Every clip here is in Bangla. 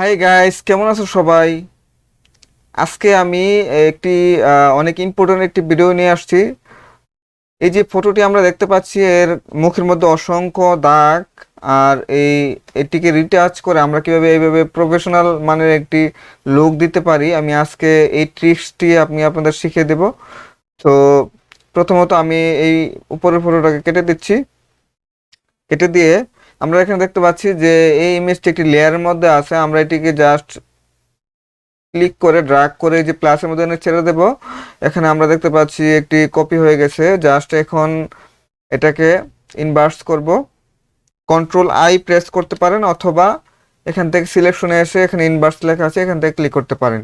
হাই গাইস, কেমন আছো সবাই? আজকে আমি একটি অনেক ইম্পর্টেন্ট একটি ভিডিও নিয়ে আসছি। এই যে ফটোটি আমরা দেখতে পাচ্ছি, এর মুখের মধ্যে অসংখ্য দাগ। আর এটিকে রিটাচ করে আমরা কিভাবে এইভাবে প্রফেশনাল মানের একটি লুক দিতে পারি, আমি আজকে এই ট্রিক্সটি আমি আপনাদের শিখিয়ে দেব। তো প্রথমত আমি এই উপরের ফটোটাকে কেটে দিচ্ছি। কেটে দিয়ে আমরা এখানে দেখতে পাচ্ছি যে এই ইমেজটি একটি লেয়ারের মধ্যে আছে। আমরা এটিকে জাস্ট ক্লিক করে ড্র্যাগ করে এই যে প্লাসের মধ্যে এনে ছেড়ে দেব। এখানে আমরা দেখতে পাচ্ছি একটি কপি হয়ে গেছে। জাস্ট এখন এটাকে ইনভার্স করব। কন্ট্রোল আই প্রেস করতে পারেন, অথবা এখান থেকে সিলেকশনে এসে এখানে ইনভার্স লেখা আছে, এখান থেকে ক্লিক করতে পারেন।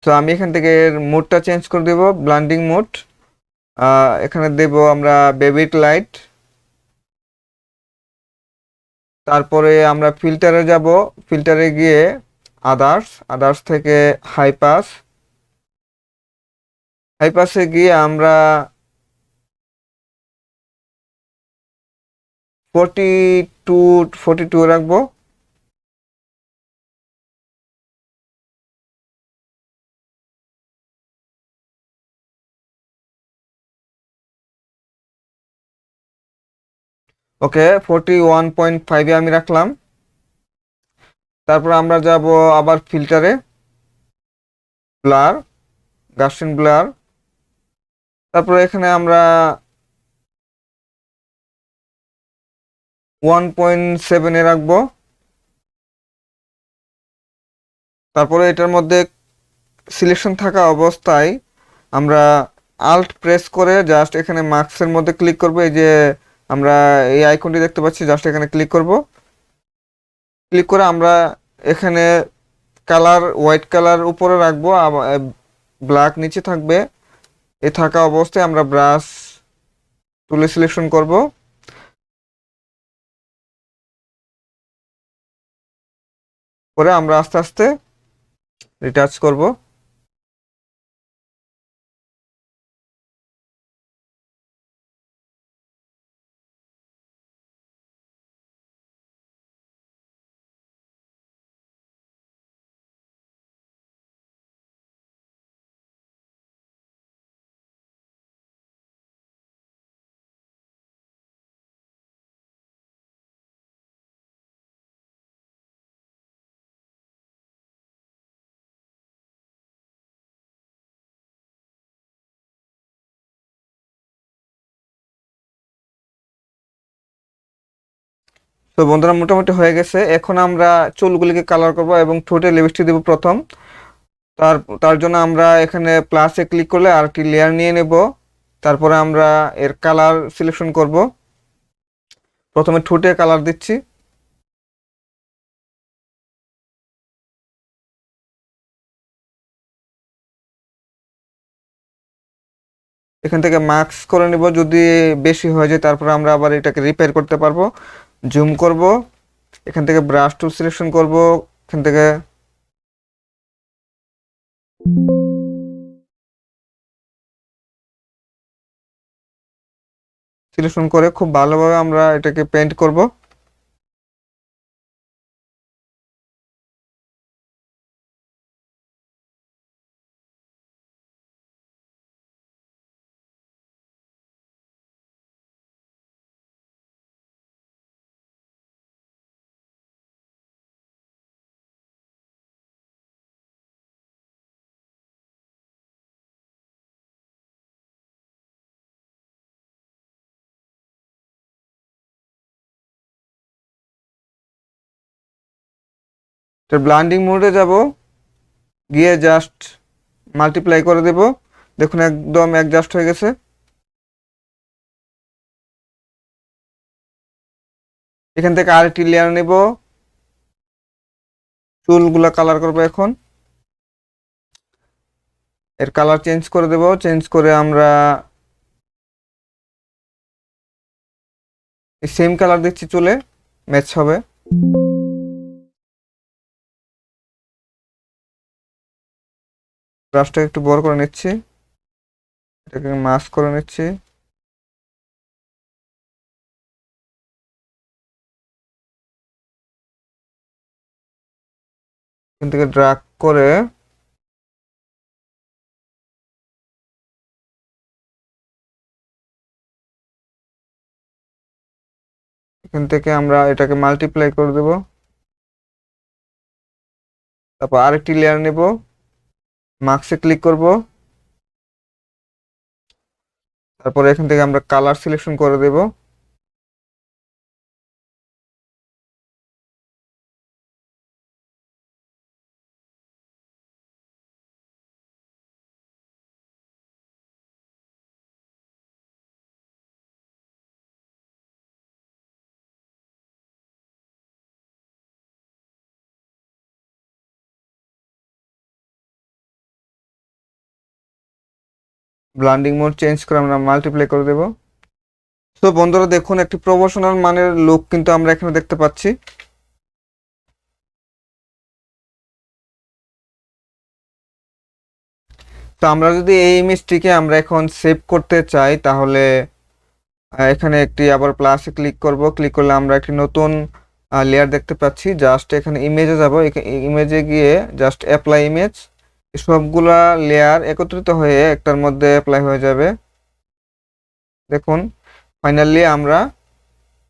তো আমি এখান থেকে এর মুডটা চেঞ্জ করে দেব, ব্লান্ডিং মুড। এখানে দেব আমরা বেবিট লাইট। তারপরে আমরা ফিল্টারে যাব। ফিল্টারে গিয়ে আদার্স, আদার্স থেকে হাই পাস। হাই পাসে গিয়ে আমরা 42 42 রাখবো। ওকে, 41.5-এ আমি রাখলাম। তারপর আমরা যাব আবার ফিল্টারে, ব্লার, গাস্টিন ব্লার। তারপর এখানে আমরা 1.7-এ রাখবো। তারপরে এটার মধ্যে সিলেকশন থাকা অবস্থায় আমরা আল্ট প্রেস করে জাস্ট এখানে মার্কসের মধ্যে ক্লিক করব। এই যে আমরা এই আইকনটি দেখতে পাচ্ছি, জাস্ট এখানে ক্লিক করব। ক্লিক করে আমরা এখানে কালার, হোয়াইট কালার উপরে রাখবো, ব্ল্যাক নিচে থাকবে। এ থাকা অবস্থায় আমরা ব্রাশ তুলে সিলেকশন করব। করে আমরা আস্তে আস্তে রিটাচ করব। তো বন্ধুরা, মোটামুটি হয়ে গেছে। এখন আমরা চুলগুলিকে কালার করব এবং ঠোঁটে লিপস্টিক দেব প্রথম। তার তার জন্য আমরা এখানে প্লাসে ক্লিক করলে আরেকটি লেয়ার নিয়ে নেব। তারপরে আমরা এর কালার সিলেকশন করব। প্রথমে ঠোঁটে কালার দিচ্ছি। এখান থেকে মার্কস করে নেব, যদি বেশি হয়ে যায় তারপরে আমরা আবার এটাকে রিপেয়ার করতে পারবো। জুম করব, এখান থেকে ব্রাশ টুল সিলেকশন করব। এখান থেকে সিলেকশন করে খুব ভালোভাবে আমরা এটাকে পেন্ট করব। তো ব্লান্ডিং মোডে যাব, গিয়ে জাস্ট মাল্টিপ্লাই করে দেব। দেখুন একদম অ্যাডজাস্ট হয়ে গেছে। এখান থেকে আরেকটি লেয়ার নেব, চুলগুলা কালার করব। এখন এর কালার চেঞ্জ করে দেব। চেঞ্জ করে আমরা সেম কালার দিচ্ছি, চুলে ম্যাচ হবে। ব্রাশটা একটু বড় করে নিচ্ছি, এটাকে মাস্ক করে নিচ্ছি। এখান থেকে ড্র্যাগ করে এখান থেকে আমরা এটাকে মাল্টিপ্লাই করে দেব। তারপর আরেকটি লেয়ার নেব, মার্কসে ক্লিক করব, তারপর এখান থেকে আমরা কালার সিলেকশন করে দেব। ব্লান্ডিং মোড চেঞ্জ করে আমরা মাল্টিপ্লাই করে দেব। তো বন্ধুরা দেখুন, একটি প্রফেশনাল মানের লুক কিন্তু আমরা এখানে দেখতে পাচ্ছি। তো আমরা যদি এই ইমেজটিকে আমরা এখন সেভ করতে চাই, তাহলে এখানে একটি আবার প্লাসে ক্লিক করব। ক্লিক করলে আমরা একটি নতুন লেয়ার দেখতে পাচ্ছি। জাস্ট এখানে ইমেজে যাব, ইমেজে গিয়ে জাস্ট অ্যাপ্লাই ইমেজ, সবগুলা লেয়ার একত্রিত হয়ে একটার মধ্যে অ্যাপ্লাই হয়ে যাবে। দেখুন ফাইনালি আমরা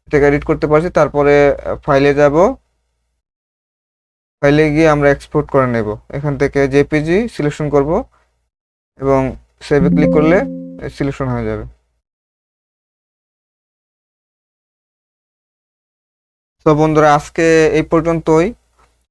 এটাকে এডিট করতে পারছি। তারপরে ফাইলে যাব, ফাইলে গিয়ে আমরা এক্সপোর্ট করে নেব। এখান থেকে জেপিজি সিলেকশন করব এবং সেভে ক্লিক করলে সিলেকশন হয়ে যাবে। তো বন্ধুরা আজকে এই পর্যন্তই।